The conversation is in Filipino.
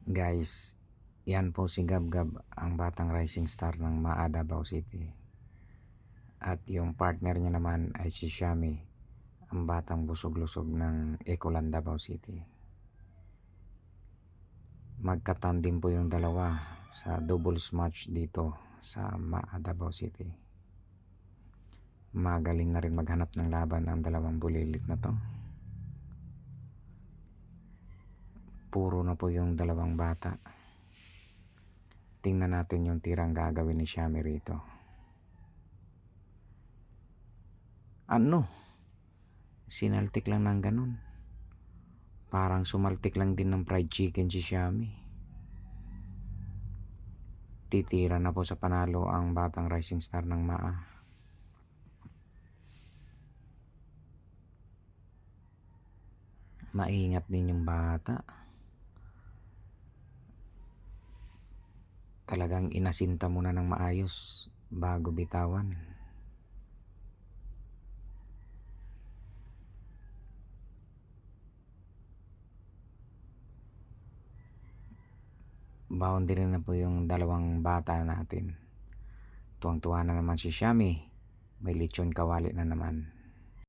Guys, yan po si Gabgab, ang batang rising star ng MAA Davao City. At yung partner niya naman ay si Shami, ang batang busog-lusog ng Ecoland Davao City. Magkatandim po yung dalawa sa doubles match dito sa MAA Davao City. Magaling na rin maghanap ng laban ang dalawang bulilit na to. Puro na po yung dalawang bata. Tingnan natin yung tirang gagawin ni Shami rito. Ano? Sinaltik lang ng ganun. Parang sumaltik lang din ng fried chicken si Shami. Titira na po sa panalo ang batang rising star ng MAA. Maingat din yung bata. Talagang inasinta muna ng maayos bago bitawan. Boundary na po yung dalawang bata natin. Tuwang-tuwa na naman si Shami. May lechon kawali na naman.